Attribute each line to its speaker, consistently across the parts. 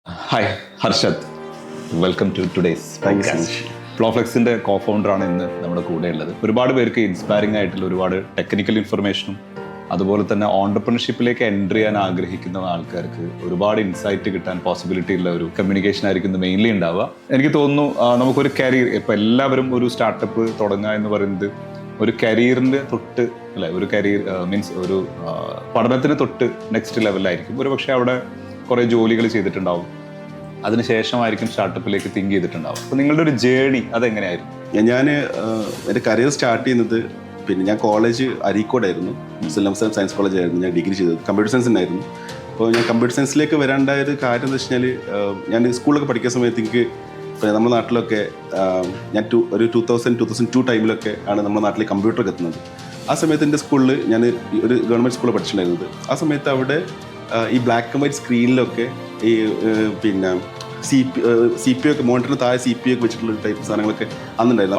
Speaker 1: Hi Harshad, welcome to today's podcast. ഫ്ലോഫ്ലെക്സിന്റെ co ഫൗണ്ടറാണ് ഇന്ന് നമ്മുടെ കൂടെ ഉള്ളത്. ഒരുപാട് പേർക്ക് ഇൻസ്പയറിംഗ് ആയിട്ടുള്ള ഒരുപാട് ടെക്നിക്കൽ ഇൻഫർമേഷനും അതുപോലെ തന്നെ ഓണ്ടർപ്രണർഷിപ്പിലേക്ക് എൻട്രി ചെയ്യാൻ ആഗ്രഹിക്കുന്ന ആൾക്കാർക്ക് ഒരുപാട് ഇൻസൈറ്റ് കിട്ടാൻ പോസിബിലിറ്റി ഉള്ള ഒരു കമ്മ്യൂണിക്കേഷൻ ആയിരിക്കും മെയിൻലി ഉണ്ടാവുക. എനിക്ക് തോന്നുന്നു നമുക്കൊരു കരിയർ, ഇപ്പം എല്ലാവരും ഒരു സ്റ്റാർട്ടപ്പ് തുടങ്ങുക എന്ന് പറയുന്നത് ഒരു കരിയറിന്റെ തൊട്ട് അല്ലെ, ഒരു കരിയർ മീൻസ് ഒരു പഠനത്തിന് തൊട്ട് നെക്സ്റ്റ് ലെവലിലായിരിക്കും. ഒരു പക്ഷേ അവിടെ കുറേ ജോലികൾ ചെയ്തിട്ടുണ്ടാവും, അതിനുശേഷമായിരിക്കും സ്റ്റാർട്ടപ്പിലേക്ക് തിങ്ക് ചെയ്തിട്ടുണ്ടാവും. അപ്പോൾ നിങ്ങളുടെ ഒരു ജേർണി അതെങ്ങനെയായിരുന്നു?
Speaker 2: ഞാൻ എൻ്റെ കരിയർ സ്റ്റാർട്ട് ചെയ്യുന്നത് ഞാൻ കോളേജ് അരീക്കോടായിരുന്നു, മുസ്ലിം സയൻസ് കോളേജ് ആയിരുന്നു ഞാൻ ഡിഗ്രി ചെയ്തത്. കമ്പ്യൂട്ടർ സയൻസ് ഉണ്ടായിരുന്നു. അപ്പോൾ ഞാൻ കമ്പ്യൂട്ടർ സയൻസിലേക്ക് വരാണ്ടായ ഒരു കാര്യം എന്ന് വെച്ച് കഴിഞ്ഞാൽ, ഞാൻ സ്കൂളിലൊക്കെ പഠിക്കുന്ന സമയത്ത് എനിക്ക് നമ്മുടെ നാട്ടിലൊക്കെ ഞാൻ ഒരു 2002 ടൈമിലൊക്കെ ആണ് നമ്മുടെ നാട്ടിൽ കമ്പ്യൂട്ടറൊക്കെ എത്തുന്നത്. ആ സമയത്ത് എൻ്റെ സ്കൂളിൽ ഞാൻ ഒരു ഗവൺമെൻറ് സ്കൂളിൽ പഠിച്ചിട്ടുണ്ടായിരുന്നത്. ആ സമയത്ത് അവിടെ ഈ ബ്ലാക്ക് ആൻഡ് വൈറ്റ് സ്ക്രീനിലൊക്കെ ഈ സി പി ഒക്കെ മോണിറ്ററിന് താഴെ CPU ഒക്കെ വെച്ചിട്ടുള്ള ടൈപ്പ് സാധനങ്ങളൊക്കെ അന്നുണ്ടായിരുന്നു,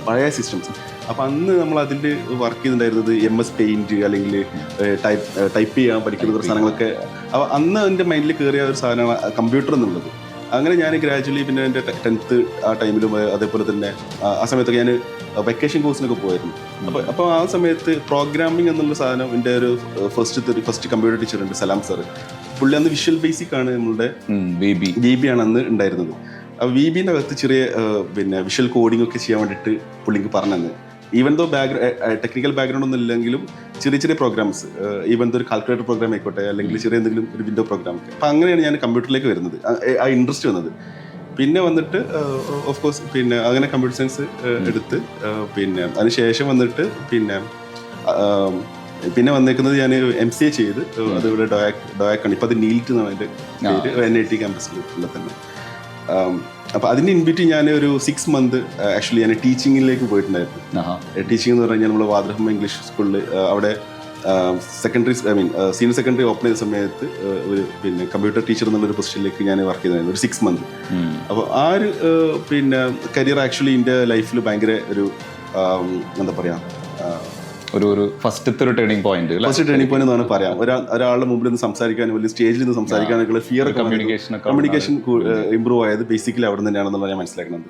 Speaker 2: പഴയ സിസ്റ്റംസ്. അപ്പം അന്ന് നമ്മൾ അതിൽ വർക്ക് ചെയ്തിട്ടുണ്ടായിരുന്നത് MS Paint അല്ലെങ്കിൽ ടൈപ്പ് ചെയ്യാൻ പഠിക്കുന്ന കുറച്ച് സാധനങ്ങളൊക്കെ. അപ്പോൾ അന്ന് എൻ്റെ മൈൻഡിൽ കയറിയ ഒരു സാധനമാണ് കമ്പ്യൂട്ടർ എന്നുള്ളത്. അങ്ങനെ ഞാൻ ഗ്രാജുവലി പിന്നെ എൻ്റെ 10th ആ ടൈമിലും അതേപോലെ തന്നെ ആ സമയത്തൊക്കെ ഞാൻ വെക്കേഷൻ കോഴ്സിനൊക്കെ പോയിരുന്നു. അപ്പോൾ ആ സമയത്ത് പ്രോഗ്രാമിംഗ് എന്നുള്ള സാധനം എൻ്റെ ഒരു ഫസ്റ്റ് കമ്പ്യൂട്ടർ ടീച്ചർ ഉണ്ട്, സലാം സാർ. പുള്ളി അന്ന് വിഷ്വൽ ബേസിക് ആണ്, നമ്മളുടെ VB ആണ് അന്ന് ഉണ്ടായിരുന്നത്. ആ VBൻ്റെ അകത്ത് ചെറിയ വിഷ്വൽ കോഡിംഗ് ഒക്കെ ചെയ്യാൻ വേണ്ടിയിട്ട് പുള്ളിക്ക് പറഞ്ഞു. ഈവൻ ദോ ടെക്നിക്കൽ ബാക്ക്ഗ്രൗണ്ട് ഒന്നും ഇല്ലെങ്കിലും ചെറിയ ചെറിയ പ്രോഗ്രാംസ്, ഈവൻ ദോ ഒരു കാൽക്കുലേറ്റർ പ്രോഗ്രാം ആയിക്കോട്ടെ അല്ലെങ്കിൽ ചെറിയ എന്തെങ്കിലും ഒരു വിൻഡോ പ്രോഗ്രാം ഒക്കെ. അപ്പം അങ്ങനെയാണ് ഞാൻ കമ്പ്യൂട്ടറിലേക്ക് വരുന്നത്, ആ ഇൻട്രസ്റ്റ് വന്നത്. പിന്നെ വന്നിട്ട് ഓഫ് കോഴ്സ് അങ്ങനെ കമ്പ്യൂട്ടർ സയൻസ് എടുത്ത് അതിനുശേഷം വന്നിട്ട് പിന്നെ വന്നേക്കുന്നത് ഞാൻ MCA ചെയ്ത്, അതിവിടെ ഡോയാക്കാണ്. ഇപ്പം അത് നീൽറ്റ് എന്നാണ് അതിൻ്റെ പേര്, NIT ക്യാമ്പസിലുള്ള തന്നെ. അപ്പോൾ അതിന് ഇൻബിറ്റ് ഞാൻ ഒരു 6 months ആക്ച്വലി ഞാൻ ടീച്ചിങ്ങിലേക്ക് പോയിട്ടുണ്ടായിരുന്നു. ടീച്ചിങ് എന്ന് പറഞ്ഞാൽ നമ്മൾ വാദ്രഹം ഇംഗ്ലീഷ് സ്കൂളിൽ അവിടെ സീനിയർ സെക്കൻഡറി ഓപ്പൺ ചെയ്ത സമയത്ത് ഒരു കമ്പ്യൂട്ടർ ടീച്ചർ എന്നുള്ളൊരു പൊസിഷനിലേക്ക് ഞാൻ വർക്ക് ചെയ്തിരുന്നു ഒരു 6 months. അപ്പോൾ ആ ഒരു കരിയർ ആക്ച്വലി എൻ്റെ ലൈഫിൽ ഭയങ്കര ഒരു എന്താ പറയുക,
Speaker 1: ഒരു ഫസ്റ്റത്തെ ടേണിംഗ് പോയിന്റ്
Speaker 2: എന്നാണ് പറയാം. ഒരാളുടെ മുമ്പിൽ നിന്ന് സംസാരിക്കാനും വലിയ സ്റ്റേജിൽ നിന്ന് സംസാരിക്കാനൊക്കെ ഫിയർ, കമ്മ്യൂണിക്കേഷൻ ഇമ്പ്രൂവ് ആയത് ബേസിക്കലി അവിടെ തന്നെയാണെന്നുള്ള ഞാൻ മനസ്സിലാക്കുന്നത്.